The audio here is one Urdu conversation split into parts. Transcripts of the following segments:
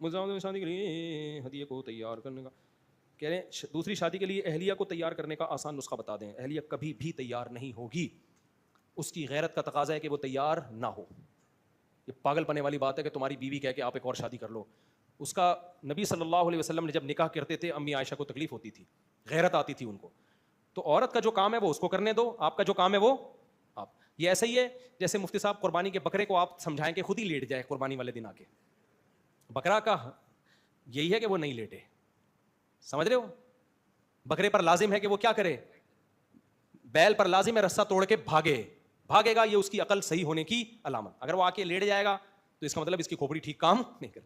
مزاحمت میں شادی کے لیے ہدیے کو تیار کرنے کا کہہ رہے ہیں دوسری شادی کے لیے اہلیہ کو تیار کرنے کا آسان نسخہ بتا دیں. اہلیہ کبھی بھی تیار نہیں ہوگی, اس کی غیرت کا تقاضا ہے کہ وہ تیار نہ ہو. یہ پاگل پنے والی بات ہے کہ تمہاری بیوی کہہ کہ آپ ایک اور شادی کر لو. اس کا نبی صلی اللہ علیہ وسلم نے جب نکاح کرتے تھے امی عائشہ کو تکلیف ہوتی تھی, غیرت آتی تھی ان کو. تو عورت کا جو کام ہے وہ اس کو کرنے دو, آپ کا جو کام ہے وہ آپ. یہ ایسا ہی ہے جیسے مفتی صاحب قربانی کے بکرے کو آپ سمجھائیں کہ خود ہی لیٹ جائے قربانی والے دن آ کے. بکرا کا یہی ہے کہ وہ نہیں لیٹے, سمجھ رہے ہو. بکرے پر لازم ہے کہ وہ کیا کرے, بیل پر لازم ہے رسہ توڑ کے بھاگے گا, یہ اس کی عقل صحیح ہونے کی علامت. اگر وہ آ کے لیٹ جائے گا تو اس کا مطلب اس کی کھوپڑی ٹھیک کام نہیں کرے.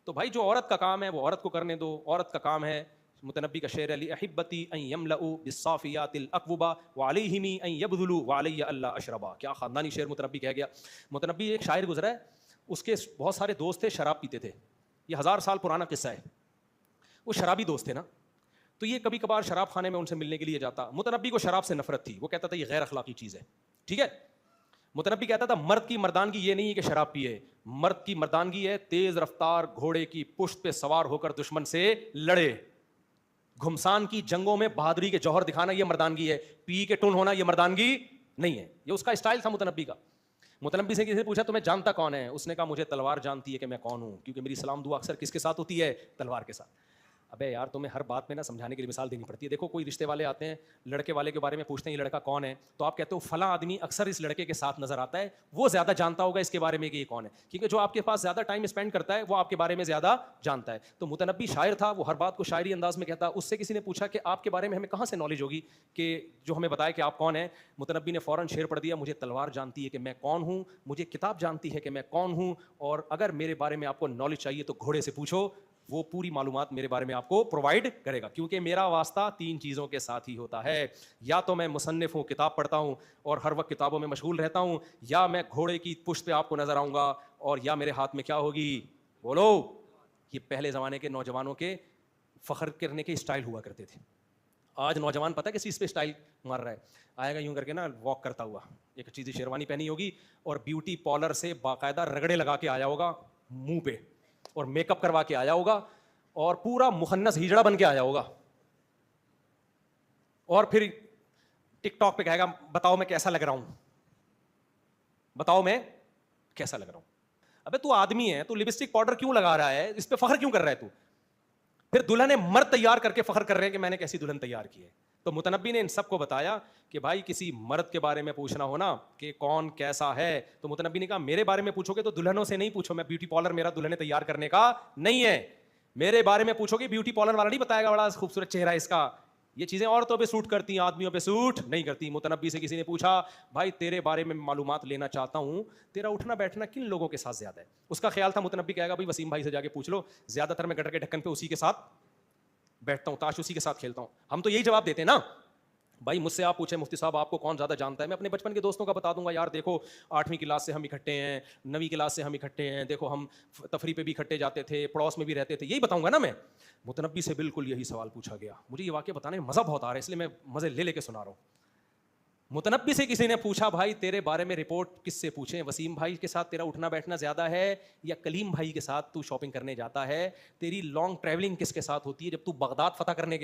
تو بھائی جو عورت کا کام ہے وہ عورت کو کرنے دو, عورت کا کام ہے. متنبی کا شعر علی احبتی ان یملؤ بالصافیات الاقوبا وعلیہم ان یبذلوا وعلی اللہ اشربا. کیا خاندانی شعر متنبی کہہ گیا. متنبی ایک شاعر گزرا ہے, اس کے بہت سارے دوست تھے, شراب پیتے تھے. یہ 1000 سال پرانا قصہ ہے. وہ شرابی دوست تھے نا, تو یہ کبھی کبھار شراب خانے میں ان سے ملنے کے لیے جاتا. متنبی کو شراب سے نفرت تھی, وہ کہتا تھا یہ غیر اخلاقی چیز ہے. ٹھیک ہے, متنبی کہتا تھا مرد کی مردانگی یہ نہیں ہے کہ شراب پیے, مرد کی مردانگی ہے تیز رفتار گھوڑے کی پشت پہ سوار ہو کر دشمن سے لڑے. گھمسان کی جنگوں میں بہادری کے جوہر دکھانا یہ مردانگی ہے, پی کے ٹن ہونا یہ مردانگی نہیں ہے. یہ اس کا اسٹائل تھا متنبی کا. متنبی سے کسی نے پوچھا تمہیں جانتا کون ہے, اس نے کہا مجھے تلوار جانتی ہے کہ میں کون ہوں, کیونکہ میری سلام دعا اکثر کس کے ساتھ ہوتی ہے, تلوار کے ساتھ. ابے یار تمہیں ہر بات میں نا سمجھانے کے لیے مثال دینی پڑتی ہے. دیکھو کوئی رشتے والے آتے ہیں, لڑکے والے کے بارے میں پوچھتے ہیں یہ لڑکا کون ہے, تو آپ کہتے ہو فلاں آدمی اکثر اس لڑکے کے ساتھ نظر آتا ہے, وہ زیادہ جانتا ہوگا اس کے بارے میں کہ یہ کون ہے, کیونکہ جو آپ کے پاس زیادہ ٹائم اسپینڈ کرتا ہے وہ آپ کے بارے میں زیادہ جانتا ہے. تو متنبی شاعر تھا, وہ ہر بات کو شاعری انداز میں کہتا. اس سے کسی نے پوچھا کہ آپ کے بارے میں ہمیں کہاں سے نالج ہوگی کہ جو ہمیں بتائے کہ آپ کون ہیں. متنبی نے فوراً شعر پڑھ دیا, مجھے تلوار جانتی ہے کہ میں کون ہوں, مجھے کتاب جانتی ہے کہ میں کون ہوں, اور اگر میرے بارے میں آپ کو نالج چاہیے تو گھوڑے سے پوچھو, وہ پوری معلومات میرے بارے میں آپ کو پرووائڈ کرے گا. کیونکہ میرا واسطہ 3 چیزوں کے ساتھ ہی ہوتا ہے, یا تو میں مصنف ہوں, کتاب پڑھتا ہوں اور ہر وقت کتابوں میں مشغول رہتا ہوں, یا میں گھوڑے کی پشت پہ آپ کو نظر آؤں گا, اور یا میرے ہاتھ میں کیا ہوگی, بولو. یہ پہلے زمانے کے نوجوانوں کے فخر کرنے کے اسٹائل ہوا کرتے تھے. آج نوجوان پتہ ہے کس چیز پہ اسٹائل مار رہا ہے, آئے گا یوں کر کے نا واک کرتا ہوا, ایک چیزی شیروانی پہنی ہوگی اور بیوٹی پارلر سے باقاعدہ رگڑے لگا کے آیا ہوگا منہ پہ, اور میک اپ کروا کے آیا ہوگا, اور پورا مخنث ہجڑا بن کے آیا ہوگا, اور پھر ٹک ٹاک پہ کہے گا بتاؤ میں کیسا لگ رہا ہوں, بتاؤ میں کیسا لگ رہا ہوں. ابے تو آدمی ہے, تو لپسٹک پاؤڈر کیوں لگا رہا ہے, اس پہ فخر کیوں کر رہا ہے تو. پھر دلہن مرد تیار کر کے فخر کر رہے ہیں کہ میں نے کیسی دلہن تیار کی ہے. تو متنبی نے ان سب کو بتایا کہ بھائی کسی مرد کے بارے میں پوچھنا ہونا کہ کون کیسا ہے, تو متنبی نے کہا میرے بارے میں پوچھو گے تو دلہنوں سے نہیں پوچھو, میں بیوٹی پارلر میرا دلہنیں تیار کرنے کا نہیں ہے. میرے بارے میں پوچھو گے بیوٹی پارلر والا نہیں بتائے گا بڑا خوبصورت چہرہ اس کا, یہ چیزیں عورتوں پہ سوٹ کرتی ہیں, آدمیوں پہ سوٹ نہیں کرتی. متنبی سے کسی نے پوچھا بھائی تیرے بارے میں معلومات لینا چاہتا ہوں, تیرا اٹھنا بیٹھنا کن لوگوں کے ساتھ زیادہ ہے. اس کا خیال تھا متنبی کہے گا بھائی وسیم بھائی سے جا کے پوچھ لو, زیادہ تر میں گٹر کے ڈھکن پہ اسی کے ساتھ بیٹھتا ہوں, تاش اسی کے ساتھ کھیلتا ہوں. ہم تو یہی جواب دیتے ہیں نا. بھائی مجھ سے آپ پوچھیں مفتی صاحب آپ کو کون زیادہ جانتا ہے, میں اپنے بچپن کے دوستوں کا بتا دوں گا, یار دیکھو 8ویں کلاس سے ہم اکٹھے ہیں, 9ویں کلاس سے ہم اکٹھے ہیں, دیکھو ہم تفریح پہ بھی اکٹھے جاتے تھے, پڑوس میں بھی رہتے تھے, یہی بتاؤں گا نا میں. متنبی سے بالکل یہی سوال پوچھا گیا. مجھے یہ واقعہ بتانے میں مزہ بہت آ رہا ہے, اس لیے میں مزے لے کے سنا رہا ہوں. متنبی سے کسی نے پوچھا بھائی تیرے بارے میں رپورٹ کس سے پوچھیں, وسیم بھائی کے ساتھ تیرا اٹھنا بیٹھنا زیادہ ہے یا کلیم بھائی کے ساتھ تو شاپنگ کرنے جاتا ہے, تیری لانگ ٹریولنگ کس کے ساتھ ہوتی ہے, جب تو بغداد فتح کرنے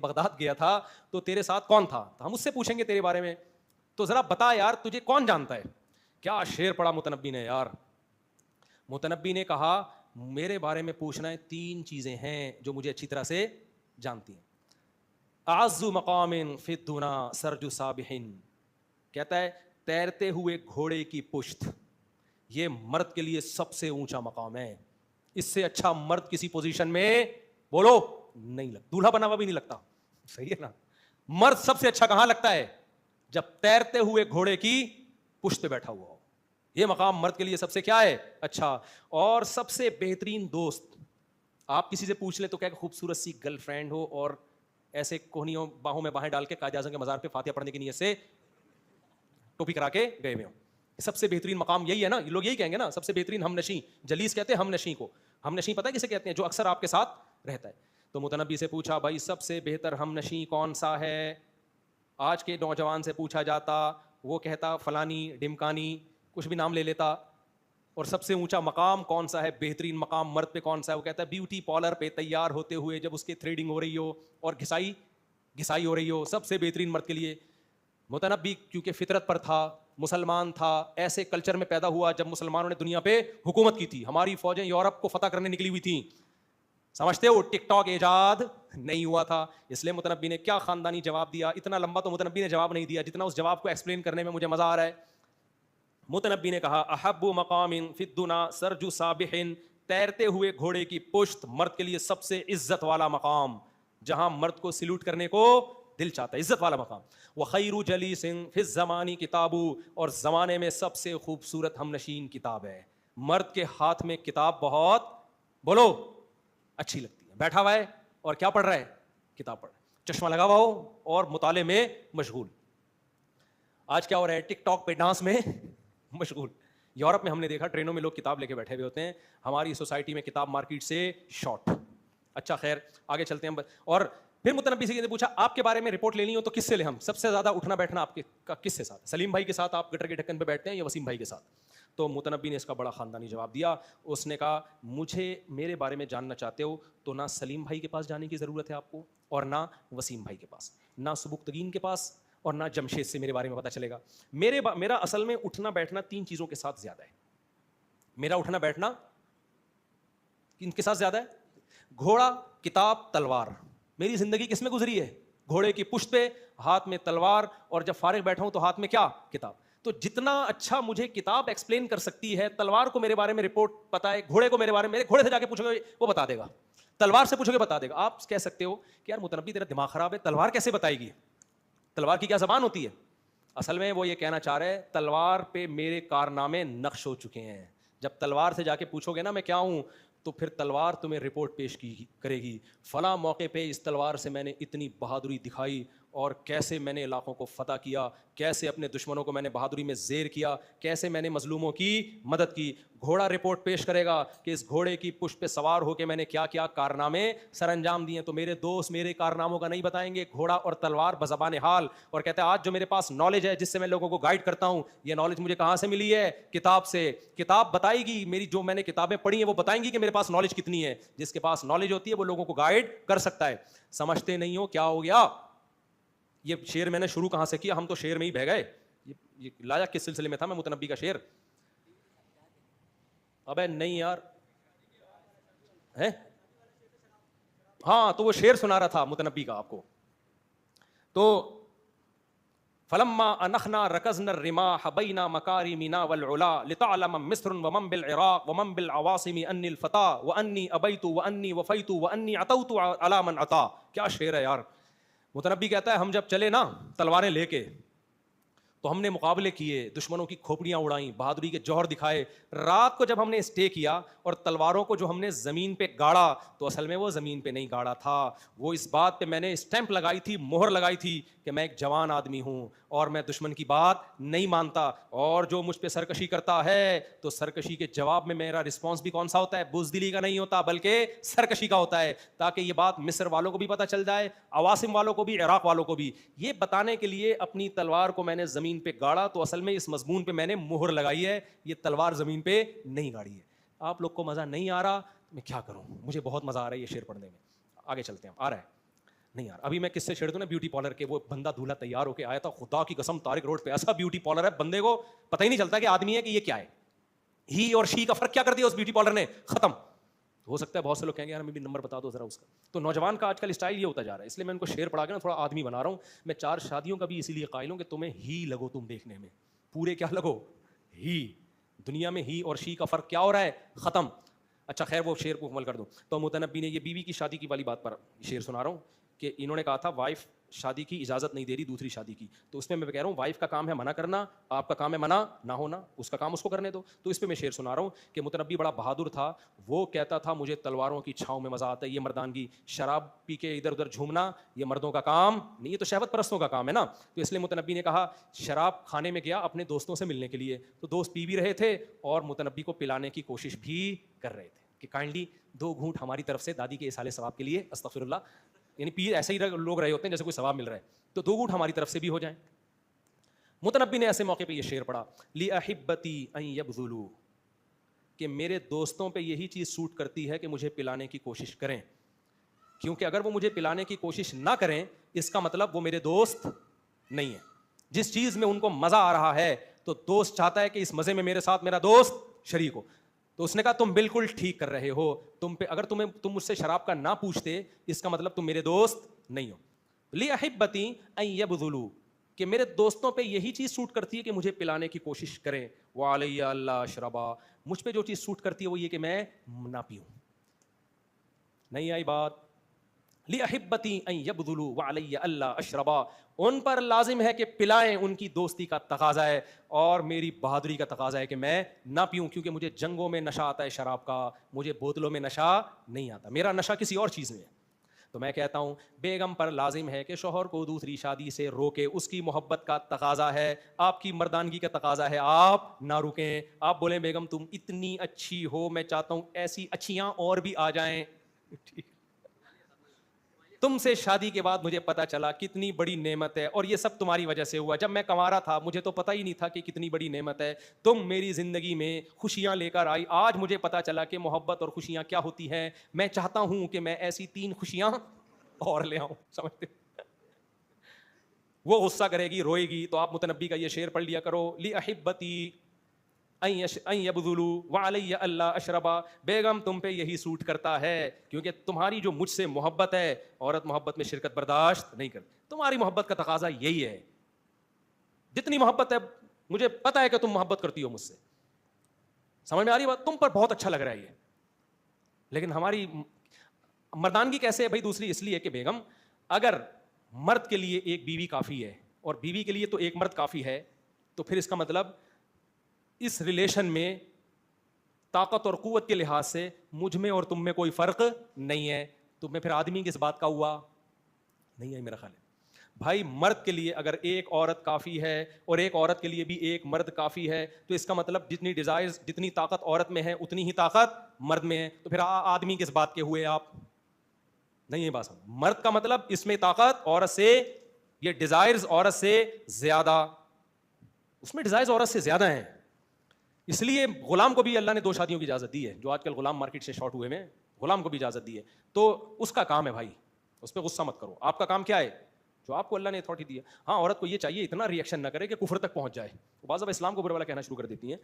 بغداد گیا تھا تو تیرے ساتھ کون تھا. تو ہم اس سے پوچھیں گے تیرے بارے میں, تو ذرا بتا یار تجھے کون جانتا ہے. کیا شعر پڑھا متنبی نے یار. متنبی نے کہا میرے بارے میں پوچھنا ہے 3 چیزیں ہیں جو مجھے اچھی طرح سے جانتی ہیں. اعز مقام فی الدنا سرج سابح, کہتا ہے تیرتے ہوئے گھوڑے کی پشت یہ مرد کے لیے سب سے اونچا مقام ہے, اس سے اچھا مرد کسی پوزیشن میں بولو نہیں لگتا, دولہا بنا ہوا بھی نہیں لگتا. صحیح ہے نا. مرد سب سے اچھا کہاں لگتا ہے, جب تیرتے ہوئے گھوڑے کی پشت پہ بیٹھا ہوا ہو. یہ مقام مرد کے لیے سب سے کیا ہے, اچھا. اور سب سے بہترین دوست, آپ کسی سے پوچھ لیں تو کیا خوبصورت سی گرل فرینڈ ہو اور ایسے کوہنیوں باہوں میں باہیں ڈال کے قائد اعظم کے مزار پہ فاتحہ پڑھنے کی نیت سے ٹوپی کرا کے گئے ہوئے ہوں. سب سے بہترین مقام یہی ہے نا, لوگ یہی کہیں گے نا, سب سے بہترین ہم نشیں, جلیس کہتے ہیں ہم نشیں کو. ہم نشیں پتہ ہے کسے کہتے ہیں, جو اکثر آپ کے ساتھ رہتا ہے. تو متنبی سے پوچھا بھائی سب سے بہتر ہم نشیں کون سا ہے. آج کے نوجوان سے پوچھا جاتا, وہ کہتا فلانی ڈمکانی, کچھ بھی نام لے لیتا, اور سب سے اونچا مقام کون سا ہے, بہترین مقام مرد پہ کون سا ہے؟ وہ کہتا ہے بیوٹی پارلر پہ تیار ہوتے ہوئے جب اس کی تھریڈنگ ہو رہی ہو اور گھسائی ہو رہی ہو, سب سے بہترین مرد کے لیے. متنبی کیونکہ فطرت پر تھا, مسلمان تھا, ایسے کلچر میں پیدا ہوا جب مسلمانوں نے دنیا پہ حکومت کی تھی. ہماری فوجیں یورپ کو فتح کرنے نکلی ہوئی تھیں, سمجھتے ہو, ٹک ٹاک ایجاد نہیں ہوا تھا. اس لیے متنبی نے کیا خاندانی جواب دیا. اتنا لمبا تو متنبی نے جواب نہیں دیا جتنا اس جواب کو ایکسپلین کرنے میں مجھے مزہ آ رہا ہے. متنبی نے کہا احب مقام فی الدنا سرج سابح, تیرتے ہوئے گھوڑے کی پشت مرد کے لیے سب سے عزت والا مقام, جہاں مرد کو سلوٹ کرنے کو دل چاہتا ہے, عزت والا مقام. وخیر جلیس فی الزمان کتاب, اور زمانے میں سب سے خوبصورت ہم نشین کتاب ہے. مرد کے ہاتھ میں کتاب بہت, بولو, اچھی لگتی ہے. بیٹھا ہوا ہے اور کیا پڑھ رہا ہے؟ کتاب پڑھ رہا ہے, چشمہ لگا ہوا ہو اور مطالعے میں مشغول. آج کیا ہو رہا ہے؟ ٹک ٹاک پہ ڈانس میں مشغول. یورپ میں ہم نے دیکھا ٹرینوں میں لوگ کتاب لے کے بیٹھے ہوئے ہوتے ہیں, ہماری سوسائٹی میں کتاب مارکیٹ سے شارٹ. اچھا خیر آگے چلتے ہیں. اور پھر متنبی سے پوچھا آپ کے بارے میں رپورٹ لینی ہو تو کس سے لیں؟ ہم سب سے زیادہ اٹھنا بیٹھنا آپ کے کس سے ساتھ؟ سلیم بھائی کے ساتھ آپ گٹر کے ڈھکن پہ بیٹھتے ہیں یا وسیم بھائی کے ساتھ؟ تو متنبی نے اس کا بڑا خاندانی جواب دیا. اس نے کہا مجھے میرے بارے میں جاننا چاہتے ہو تو نہ سلیم بھائی کے پاس جانے کی ضرورت ہے آپ کو, اور نہ وسیم بھائی کے پاس, نہ سبکتگین کے پاس, اور نہ جمشید سے میرے بارے میں پتہ چلے گا. میرا اصل میں اٹھنا بیٹھنا 3 چیزوں کے ساتھ زیادہ ہے. میرا اٹھنا بیٹھنا کن کے ساتھ زیادہ ہے؟ گھوڑا, کتاب, تلوار. میری زندگی کس میں گزری ہے؟ گھوڑے کی پشت پہ, ہاتھ میں تلوار, اور جب فارغ بیٹھا ہوں تو ہاتھ میں کیا؟ کتاب. تو جتنا اچھا مجھے کتاب ایکسپلین کر سکتی ہے, تلوار کو میرے بارے میں رپورٹ پتا ہے, گھوڑے کو میرے بارے میں, میرے گھوڑے سے جا کے پوچھو گے وہ بتا دے گا, تلوار سے پوچھو گے بتا دے گا. آپ کہہ سکتے ہو کہ یار متنبی تیرا دماغ خراب ہے, تلوار کیسے بتائے گی؟ تلوار کی کیا زبان ہوتی ہے؟ اصل میں وہ یہ کہنا چاہ رہے ہیں تلوار پہ میرے کارنامے نقش ہو چکے ہیں. جب تلوار سے جا کے پوچھو گے نا میں کیا ہوں, تو پھر تلوار تمہیں رپورٹ پیش کرے گی, فلاں موقع پہ اس تلوار سے میں نے اتنی بہادری دکھائی, اور کیسے میں نے علاقوں کو فتح کیا, کیسے اپنے دشمنوں کو میں نے بہادری میں زیر کیا, کیسے میں نے مظلوموں کی مدد کی. گھوڑا رپورٹ پیش کرے گا کہ اس گھوڑے کی پشت پہ سوار ہو کے میں نے کیا کیا کارنامے سر انجام دیے. تو میرے دوست میرے کارناموں کا نہیں بتائیں گے, گھوڑا اور تلوار بزبان حال. اور کہتا ہے آج جو میرے پاس نالج ہے جس سے میں لوگوں کو گائیڈ کرتا ہوں, یہ نالج مجھے کہاں سے ملی ہے؟ کتاب سے. کتاب بتائے گی, میری جو میں نے کتابیں پڑھی ہیں وہ بتائیں گی کہ میرے پاس نالج کتنی ہے. جس کے پاس نالج ہوتی ہے وہ لوگوں کو گائیڈ کر سکتا ہے. سمجھتے نہیں ہو کیا ہو گیا؟ یہ شعر میں نے شروع کہاں سے کیا؟ ہم تو شعر میں ہی بہ گئے. یہ لایا کس سلسلے میں تھا میں متنبی کا شعر؟ ابے نہیں یار ہے, ہاں تو وہ شعر سنا رہا تھا متنبی کا آپ کو. تو فلما انخنا رکزنا الرماح بین مکارمنا والعلا لتعلم مصر ومن بالعراق ومن بالعواصم انی الفتى وانی ابیت وانی وفیت وانی عطوت علی من عطا. کیا شعر ہے یار. متنبی کہتا ہے ہم جب چلے نا تلواریں لے کے تو ہم نے مقابلے کیے, دشمنوں کی کھوپڑیاں اڑائیں, بہادری کے جوہر دکھائے. رات کو جب ہم نے اسٹے کیا اور تلواروں کو جو ہم نے زمین پہ گاڑا تو اصل میں وہ زمین پہ نہیں گاڑا تھا, وہ اس بات پہ میں نے اسٹیمپ لگائی تھی, مہر لگائی تھی کہ میں ایک جوان آدمی ہوں اور میں دشمن کی بات نہیں مانتا. اور جو مجھ پہ سرکشی کرتا ہے تو سرکشی کے جواب میں میرا رسپانس بھی کون سا ہوتا ہے؟ بزدلی کا نہیں ہوتا بلکہ سرکشی کا ہوتا ہے, تاکہ یہ بات مصر والوں کو بھی پتہ چل جائے, عواصم والوں کو بھی, عراق والوں کو بھی. یہ بتانے کے لیے اپنی تلوار کو میں نے زمین پہ گاڑا تو اصل میں اس مضمون پہ میں نے مہر لگائی ہے, یہ تلوار زمین پہ نہیں گاڑی ہے. آپ لوگ کو مزہ نہیں آ رہا, میں کیا کروں, مجھے بہت مزہ آ رہا ہے یہ شعر پڑھنے میں. آگے چلتے ہیں. آ رہا ہے نہیں یار, ابھی میں کس سے شعر دوں نا, بیوٹی پارلر کے. وہ بندہ دولہا تیار ہو کے آیا تھا, خدا کی قسم طارق روڈ پہ ایسا بیوٹی پارلر ہے بندے کو پتہ ہی نہیں چلتا کہ آدمی ہے کہ یہ کیا ہے. ہی اور شی کا فرق کیا کر دیا اس بیوٹی پارلر نے, ختم. ہو سکتا ہے بہت سے لوگ کہیں گے یار ہمیں بھی نمبر بتا دو ذرا اس کا. تو نوجوان کا آج کل اسٹائل یہ ہوتا جا رہا ہے, اس لیے میں ان کو شعر پڑھا کے نا تھوڑا آدمی بنا رہا ہوں. میں 4 شادیوں کا بھی اسی لیے قائل ہوں کہ تمہیں ہی لگو, تم دیکھنے میں پورے کیا لگو, ہی. دنیا میں ہی اور شی کا فرق کیا ہو رہا ہے, ختم. اچھا خیر وہ شعر کو مکمل کر دوں. تو متنبی نے یہ بیوی کی شادی کی والی بات پر شعر سنا رہا ہوں کہ انہوں نے کہا تھا وائف شادی کی اجازت نہیں دے رہی دوسری شادی کی. تو اس میں کہہ رہا ہوں وائف کا کام ہے منع کرنا, آپ کا کام ہے منع نہ ہونا, اس کا کام اس کو کرنے دو. تو اس پہ میں شعر سنا رہا ہوں کہ متنبی بڑا بہادر تھا, وہ کہتا تھا مجھے تلواروں کی چھاؤں میں مزہ آتا ہے, یہ مردانگی. شراب پی کے ادھر ادھر جھومنا یہ مردوں کا کام نہیں, یہ تو شہوت پرستوں کا کام ہے نا. تو اس لیے متنبی نے کہا شراب کھانے میں گیا اپنے دوستوں سے ملنے کے لیے, تو دوست پی بھی رہے تھے اور متنبی کو پلانے کی کوشش بھی کر رہے تھے کہ کائنڈلی 2 گھونٹ ہماری طرف سے دادی کے اصالے ثواب کے لیے, استغفر اللہ, یعنی پیر ایسے ہی لوگ رہے ہوتے ہیں جیسے کوئی ثواب مل رہا ہے, تو 2 گھونٹ ہماری طرف سے بھی ہو جائیں. متنبی نے ایسے موقع پہ یہ شعر پڑھا, لی احبتی ان یبذلوا, کہ میرے دوستوں پہ یہی چیز سوٹ کرتی ہے کہ مجھے پلانے کی کوشش کریں, کیونکہ اگر وہ مجھے پلانے کی کوشش نہ کریں اس کا مطلب وہ میرے دوست نہیں ہیں. جس چیز میں ان کو مزہ آ رہا ہے تو دوست چاہتا ہے کہ اس مزے میں میرے ساتھ میرا دوست شریک ہو. تو اس نے کہا تم بالکل ٹھیک کر رہے ہو, تم پہ اگر تم مجھ سے شراب کا نہ پوچھتے اس کا مطلب تم میرے دوست نہیں ہو. لِأَحِبَّتِي أَن يَبْذُلُوا, کہ میرے دوستوں پہ یہی چیز سوٹ کرتی ہے کہ مجھے پلانے کی کوشش کریں. وَعَلَيَّ أَلَّا أَشْرَبَ, مجھ پہ جو چیز سوٹ کرتی ہے وہ یہ کہ میں نہ پیوں. نہیں آئی بات؟ لِأَحِبَّتِي أَن يَبْذُلُوا وَعَلَيَّ أَلَّا أَشْرَبَ, ان پر لازم ہے کہ پلائیں, ان کی دوستی کا تقاضا ہے, اور میری بہادری کا تقاضا ہے کہ میں نہ پیوں, کیونکہ مجھے جنگوں میں نشہ آتا ہے شراب کا, مجھے بوتلوں میں نشہ نہیں آتا, میرا نشہ کسی اور چیز میں ہے. تو میں کہتا ہوں بیگم پر لازم ہے کہ شوہر کو دوسری شادی سے روکے, اس کی محبت کا تقاضا ہے, آپ کی مردانگی کا تقاضا ہے, آپ نہ رکیں. آپ بولیں بیگم تم اتنی اچھی ہو, میں چاہتا ہوں ایسی اچھیاں اور بھی آ جائیں. تم سے شادی کے بعد مجھے پتا چلا کتنی بڑی نعمت ہے, اور یہ سب تمہاری وجہ سے ہوا. جب میں کنوارا تھا مجھے تو پتہ ہی نہیں تھا کہ کتنی بڑی نعمت ہے, تم میری زندگی میں خوشیاں لے کر آئی. آج مجھے پتا چلا کہ محبت اور خوشیاں کیا ہوتی ہیں. میں چاہتا ہوں کہ میں ایسی 3 خوشیاں اور لے آؤں. سمجھتے وہ غصہ کرے گی, روئے گی, تو آپ متنبی کا یہ شعر پڑھ لیا کرو, لِأَحِبَّتِي أَن يَبْذُلُوا وَعَلَيَّ أَلَّا أَشْرَبَ. بیگم تم پہ یہی سوٹ کرتا ہے کیونکہ تمہاری جو مجھ سے محبت ہے, عورت محبت میں شرکت برداشت نہیں کرتی. تمہاری محبت کا تقاضا یہی ہے, جتنی محبت ہے مجھے پتا ہے کہ تم محبت کرتی ہو مجھ سے. سمجھ میں آ رہی بات؟ تم پر بہت اچھا لگ رہا ہے یہ, لیکن ہماری مردانگی کیسے ہے بھائی؟ دوسری اس لیے کہ بیگم اگر مرد کے لیے ایک بیوی کافی ہے اور بیوی کے لیے تو ایک مرد کافی ہے, تو پھر اس کا مطلب اس ریلیشن میں طاقت اور قوت کے لحاظ سے مجھ میں اور تم میں کوئی فرق نہیں ہے. تو میں پھر آدمی کس بات کا ہوا؟ نہیں ہے میرا خیال ہے بھائی. مرد کے لیے اگر ایک عورت کافی ہے اور ایک عورت کے لیے بھی ایک مرد کافی ہے, تو اس کا مطلب جتنی ڈیزائرز, جتنی طاقت عورت میں ہے اتنی ہی طاقت مرد میں ہے. تو پھر آدمی کس بات کے ہوئے آپ؟ نہیں ہے بات سمجھ. مرد کا مطلب اس میں طاقت عورت سے, یہ ڈیزائرز عورت سے زیادہ, اس میں ڈیزائرز عورت سے زیادہ ہیں. اس لیے غلام کو بھی اللہ نے 2 شادیوں کی اجازت دی ہے. جو آج کل غلام مارکیٹ سے شارٹ ہوئے میں, غلام کو بھی اجازت دی ہے. تو اس کا کام ہے بھائی, اس پہ غصہ مت کرو. آپ کا کام کیا ہے؟ جو آپ کو اللہ نے اتھارٹی دی ہے. ہاں عورت کو یہ چاہیے اتنا ریئیکشن نہ کرے کہ کفر تک پہنچ جائے. بعض دفعہ اسلام کو برا والا کہنا شروع کر دیتی ہیں,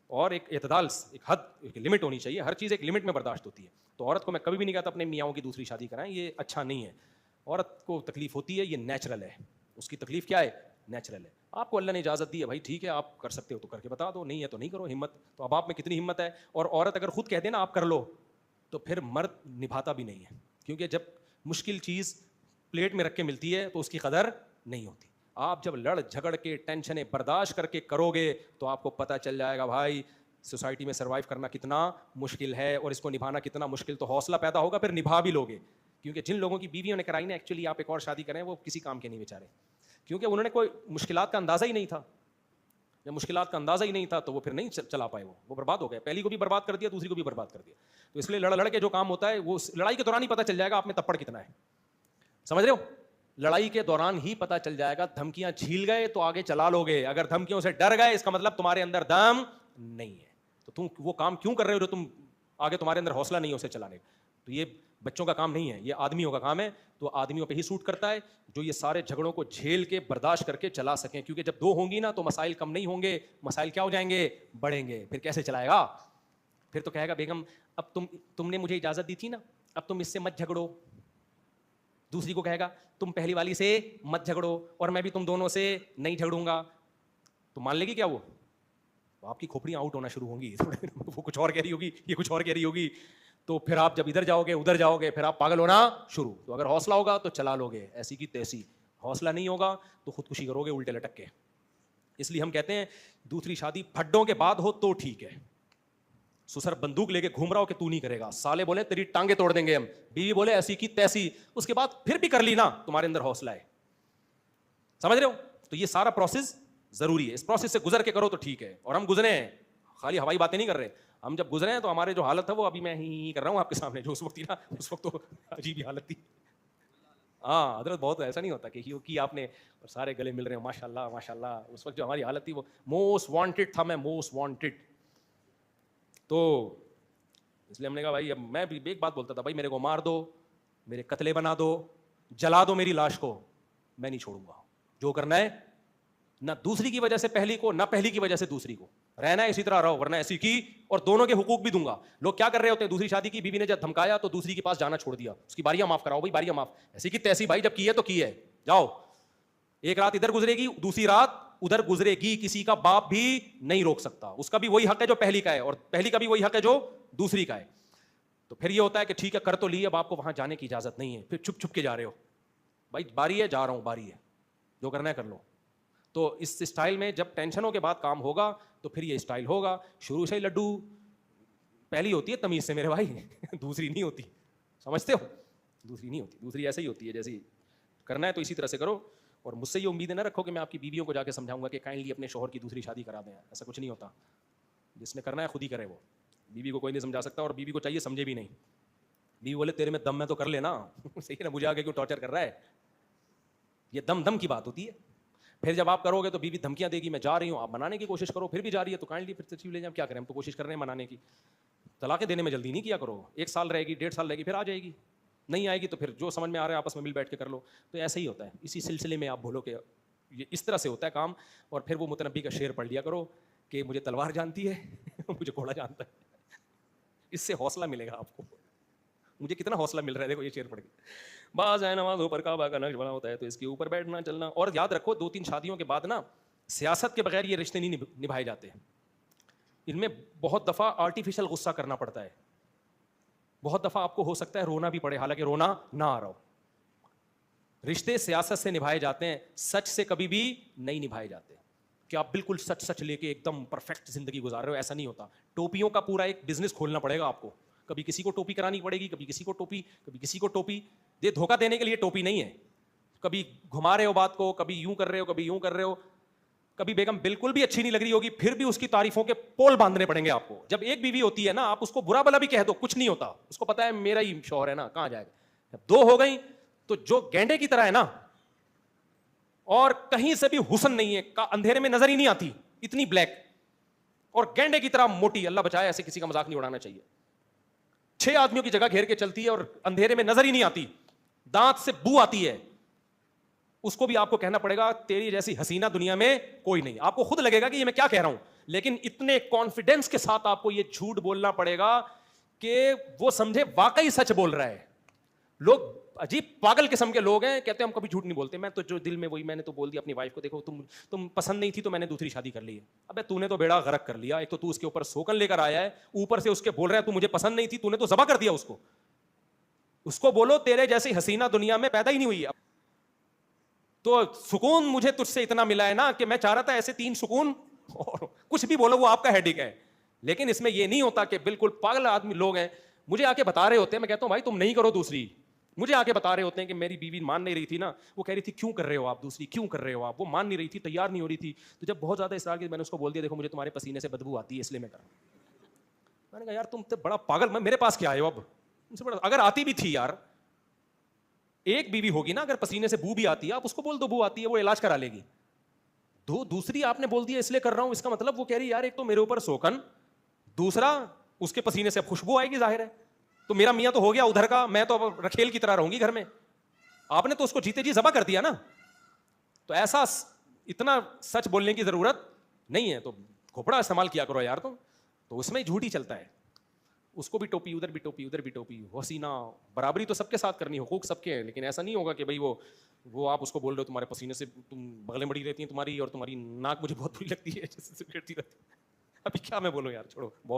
اور ایک اعتدال, ایک حد, ایک لمٹ ہونی چاہیے. ہر چیز ایک لمٹ میں برداشت ہوتی ہے. تو عورت کو میں کبھی بھی نہیں کہتا اپنے میاں کی دوسری شادی کرائیں, یہ اچھا نہیں ہے. عورت کو تکلیف ہوتی ہے, یہ نیچرل ہے. اس کی تکلیف کیا ہے؟ نیچرل ہے. آپ کو اللہ نے اجازت دی ہے بھائی, ٹھیک ہے آپ کر سکتے ہو تو کر کے بتا دو, نہیں ہے تو نہیں کرو. ہمت تو اب آپ میں کتنی ہمت ہے. اور عورت اگر خود کہہ دے نا آپ کر لو, تو پھر مرد نبھاتا بھی نہیں ہے, کیونکہ جب مشکل چیز پلیٹ میں رکھ کے ملتی ہے تو اس کی قدر نہیں ہوتی. آپ جب لڑ جھگڑ کے ٹینشنیں برداشت کر کے کرو گے تو آپ کو پتہ چل جائے گا بھائی سوسائٹی میں سروائیو کرنا کتنا مشکل ہے, اور اس کو نبھانا کتنا مشکل. تو حوصلہ پیدا ہوگا, پھر نبھا بھی لوگے. کیونکہ جن لوگوں کی بیویوں نے کرائی نا, ایکچولی آپ ایک اور شادی کریں, وہ کسی کام کے نہیں بیچارے, کیونکہ انہوں نے کوئی مشکلات کا اندازہ ہی نہیں تھا. جب مشکلات کا اندازہ ہی نہیں تھا تو وہ پھر نہیں چلا پائے, وہ برباد ہو گئے. پہلی کو بھی برباد کر دیا, دوسری کو بھی برباد کر دیا. تو اس لیے لڑ کے جو کام ہوتا ہے وہ لڑائی کے دوران ہی پتہ چل جائے گا آپ میں تپڑ کتنا ہے. سمجھ رہے ہو؟ لڑائی کے دوران ہی پتہ چل جائے گا. دھمکیاں جھیل گئے تو آگے چلا لو گے, اگر دھمکیوں سے ڈر گئے اس کا مطلب تمہارے اندر دم نہیں ہے. تو تم وہ کام کیوں کر رہے ہو جو تم آگے تمہارے اندر حوصلہ نہیں ہے اسے چلانے کا. تو یہ بچوں کا کام نہیں ہے, یہ آدمیوں کا کام ہے. تو آدمیوں پہ ہی سوٹ کرتا ہے جو یہ سارے جھگڑوں کو جھیل کے برداشت کر کے چلا سکیں, کیونکہ جب 2 ہوں گی نا تو مسائل کم نہیں ہوں گے, مسائل کیا ہو جائیں گے؟ بڑھیں گے. پھر کیسے چلائے گا؟ پھر تو کہے گا بیگم اب تم نے مجھے اجازت دی تھی نا, اب تم اس سے مت جھگڑو. دوسری کو کہے گا تم پہلی والی سے مت جھگڑو, اور میں بھی تم دونوں سے نہیں جھگڑوں گا. تو مان لے گی کیا وہ؟ آپ کی کھوپڑیاں آؤٹ ہونا شروع ہوں گی. وہ کچھ اور کہہ رہی ہوگی, یہ کچھ اور کہہ رہی ہوگی. تو پھر آپ جب ادھر جاؤ گے ادھر جاؤ گے, پھر آپ پاگل ہونا شروع. تو اگر حوصلہ ہوگا تو چلا لو گے ایسی کی تیسی, حوصلہ نہیں ہوگا تو خودکشی کرو گے الٹے لٹک کے. اس لیے ہم کہتے ہیں دوسری شادی پھڈوں کے بعد ہو تو ٹھیک ہے. سسر بندوق لے کے گھوم رہا ہو کہ تو نہیں کرے گا, سالے بولے تیری ٹانگیں توڑ دیں گے ہم, بیوی بولے ایسی کی تیسی, اس کے بعد پھر بھی کر لی نا, تمہارے اندر حوصلہ ہے. سمجھ رہے ہو؟ تو یہ سارا پروسیس ضروری ہے, اس پروسیس سے گزر کے کرو تو ٹھیک ہے. اور ہم گزرے ہیں, خالی ہوائی باتیں نہیں کر رہے. ہم جب گزرے ہیں تو ہمارے جو حالت ہے وہ ابھی میں ہی کر رہا ہوں آپ کے سامنے, جو اس وقت تھی نا, اس وقت تو عجیب ہی حالت تھی. ہاں حضرت بہت ایسا نہیں ہوتا کہ آپ نے اور سارے گلے مل رہے ہیں ماشاء اللہ ماشاء اللہ. اس وقت جو ہماری حالت تھی وہ موسٹ وانٹیڈ تھا, میں موسٹ وانٹیڈ. تو اس لیے ہم نے کہا بھائی اب میں بھی ایک بات بولتا تھا، بھائی میرے کو مار دو، میرے قتلے بنا دو، جلا دو میری لاش کو، میں نہیں چھوڑوں گا. جو کرنا ہے نہ دوسری کی وجہ سے پہلی کو، نہ پہلی کی وجہ سے دوسری کو، رہنا ہے اسی طرح رہو، ورنہ ایسی کی اور دونوں کے حقوق بھی دوں گا. لوگ کیا کر رہے ہوتے ہیں، دوسری شادی کی، بیوی نے جب دھمکایا تو دوسری کے پاس جانا چھوڑ دیا، اس کی باریاں معاف کراؤ بھائی، باریاں معاف، ایسی کی تیسی بھائی، جب کی ہے تو کی ہے، جاؤ. ایک رات ادھر گزرے گی، دوسری رات ادھر گزرے گی، کسی کا باپ بھی نہیں روک سکتا، اس کا بھی وہی حق ہے جو پہلی کا ہے، اور پہلی کا بھی وہی حق ہے جو دوسری کا ہے. تو پھر یہ ہوتا ہے کہ ٹھیک ہے کر تو لی، اب آپ کو وہاں جانے کی اجازت نہیں ہے، پھر چھپ چھپ کے جا رہے ہو، بھائی باری ہے جا رہا ہوں، باری ہے، جو کرنا ہے کر لو. تو اس اسٹائل میں جب ٹینشنوں کے بعد کام ہوگا تو پھر یہ اسٹائل ہوگا. شروع سے ہی لڈو پہلی ہوتی ہے تمیز سے میرے بھائی، دوسری نہیں ہوتی، سمجھتے ہو، دوسری نہیں ہوتی، دوسری ایسے ہی ہوتی ہے جیسے کرنا ہے تو اسی طرح سے کرو. اور مجھ سے یہ امیدیں نہ رکھو کہ میں آپ کی بیویوں کو جا کے سمجھاؤں گا کہ کائنڈلی اپنے شوہر کی دوسری شادی کرا دیں، ایسا کچھ نہیں ہوتا. جس نے کرنا ہے خود ہی کرے، وہ بیوی کو کوئی نہیں سمجھا سکتا، اور بیوی کو چاہیے سمجھے بھی نہیں. بیوی بولے تیرے میں دم میں تو کر لینا، صحیح ہے نا، مجھے آگے کیوں ٹارچر کر رہا ہے، یہ دم کی بات ہوتی ہے. پھر جب آپ کرو گے تو بیوی دھمکیاں دے گی، میں جا رہی ہوں، آپ منانے کی کوشش کرو، پھر بھی جا رہی ہے تو کائنڈلی پھر تشریف لے جائیں، کیا کریں، ہم تو کوشش کر رہے ہیں منانے کی. طلاقیں دینے میں جلدی نہیں کیا کرو، 1 سال رہے گی، 1.5 سال رہے گی، پھر آ جائے گی، نہیں آئے گی تو پھر جو سمجھ میں آ رہا ہے آپس میں مل بیٹھ کے کر لو. تو ایسا ہی ہوتا ہے، اسی سلسلے میں آپ بولو کہ یہ اس طرح سے ہوتا ہے کام. اور پھر وہ متنبی کا شعر پڑھ لیا کرو کہ مجھے تلوار جانتی ہے مجھے گھوڑا جانتا ہے، اس سے حوصلہ ملے گا آپ کو. مجھے کتنا حوصلہ مل رہا ہے دیکھو یہ شعر پڑھ کے. بعض ہے نماز اوپر کعبہ کا نقش بنا ہوتا ہے تو اس کے اوپر بیٹھنا چلنا. اور یاد رکھو 2-3 شادیوں کے بعد نا سیاست کے بغیر یہ رشتے نہیں نبھائے جاتے، ان میں بہت دفعہ آرٹیفیشل غصہ کرنا پڑتا ہے، بہت دفعہ آپ کو ہو سکتا ہے رونا بھی پڑے حالانکہ رونا نہ آ رہا ہو. رشتے سیاست سے نبھائے جاتے ہیں، سچ سے کبھی بھی نہیں نبھائے جاتے کہ آپ بالکل سچ لے کے ایک دم پرفیکٹ زندگی گزار رہے ہو، ایسا نہیں ہوتا. ٹوپیوں کا پورا ایک بزنس کھولنا پڑے گا آپ کو، کبھی کسی کو ٹوپی کرانی پڑے گی، کبھی کسی کو ٹوپی، کبھی کسی کو ٹوپی. یہ دھوکہ دینے کے لیے ٹوپی نہیں ہے، کبھی گھما رہے ہو بات کو، کبھی یوں کر رہے ہو، کبھی یوں کر رہے ہو. کبھی بیگم بالکل بھی اچھی نہیں لگ رہی ہوگی، پھر بھی اس کی تعریفوں کے پول باندھنے پڑیں گے آپ کو. جب ایک بیوی ہوتی ہے نا، آپ اس کو برا بلا بھی کہہ دو کچھ نہیں ہوتا، اس کو پتا ہے میرا ہی شوہر ہے نا، کہاں جائے گا. جب 2 ہو گئی تو جو گینڈے کی طرح ہے نا، اور کہیں سے بھی حسن نہیں ہے، اندھیرے میں نظر ہی نہیں آتی، اتنی بلیک اور گینڈے کی طرح موٹی، اللہ بچائے ایسے کسی کا مذاق نہیں اڑانا چاہیے. 6 آدمیوں کی جگہ گھیر کے چلتی ہے اور اندھیرے میں نظر ہی نہیں آتی، دانت سے بو آتی ہے. اس کو بھی آپ کو کہنا پڑے گا تیری جیسی حسینہ دنیا میں کوئی نہیں. آپ کو خود لگے گا کہ یہ میں کیا کہہ رہا ہوں، لیکن اتنے کانفیڈینس کے ساتھ آپ کو یہ جھوٹ بولنا پڑے گا کہ وہ سمجھے واقعی سچ بول رہا ہے. لوگ عجیب پاگل قسم کے لوگ ہیں، کہتے ہیں ہم کبھی جھوٹ نہیں بولتے، میں تو جو دل میں وہی میں نے تو بول دیا اپنی وائف کو، دیکھو تم پسند نہیں تھی تو میں نے دوسری شادی کر لی ہے. ابے تو نے تو بیڑا غرق کر لیا، ایک تو اس کے اوپر سوکن لے کر آیا ہے، اوپر سے اس کے بول رہا ہے تو مجھے پسند نہیں تھی، تو نے تو ذبح کر دیا اس کو. اس کو بولو تیرے جیسی حسینہ دنیا میں پیدا ہی نہیں ہوئی. تو سکون مجھے تجھ سے اتنا ملا ہے نا کہ میں چاہ رہا تھا ایسے 3 سکون، اور کچھ بھی بولو وہ آپ کا ہیڈک ہے. لیکن اس میں یہ نہیں ہوتا کہ بالکل پاگل آدمی لوگ ہیں، مجھے آ کے بتا رہے ہوتے ہیں، میں کہتا ہوں بھائی تم نہیں کرو دوسری. مجھے آ کے بتا رہے ہوتے ہیں کہ میری بیوی مان نہیں رہی تھی نا، وہ کہہ رہی تھی کیوں کر رہے ہو آپ دوسری، کیوں کر رہے ہو آپ، وہ مان نہیں رہی تھی، تیار نہیں ہو رہی تھی. تو جب بہت زیادہ اصرار کی میں نے اس کو بول دیا دیکھو مجھے تمہارے پسینے سے بدبو آتی ہے اس لیے میں کر رہا ہوں. میں نے کہا یار تم تو بڑا پاگل، میں میرے پاس کیا آئے ہو اب، اگر آتی بھی تھی یار، ایک بیوی ہوگی نا، اگر پسینے سے بو بھی آتی ہے آپ اس کو بول دو بو آتی ہے، وہ علاج کرا لے گی. دوسری آپ نے بول دیا اس لیے کر رہا ہوں، اس کا مطلب وہ کہہ رہی یار ایک تو میرے اوپر سوکن، دوسرا اس کے پسینے سے خوشبو آئے گی، ظاہر ہے تو میرا میاں تو ہو گیا ادھر کا، میں تو اب رکھیل کی طرح رہوں گی گھر میں. آپ نے تو اس کو جیتے جی ذبح کر دیا نا. تو ایسا اتنا سچ بولنے کی ضرورت نہیں ہے، تو کھوپڑا استعمال کیا کرو یار تم. تو اس میں جھوٹ ہی چلتا ہے، اس کو بھی ٹوپی، ادھر بھی ٹوپی، ادھر بھی ٹوپی. حسینہ برابری تو سب کے ساتھ کرنی، حقوق سب کے ہیں، لیکن ایسا نہیں ہوگا کہ بھائی وہ آپ اس کو بول رہے ہو تمہارے پسینے سے تم بغلیں بڑی رہتی ہیں تمہاری، اور تمہاری ناک مجھے بہت بری لگتی ہے ابھی کیا میں بولوں یار، چھوڑو بہت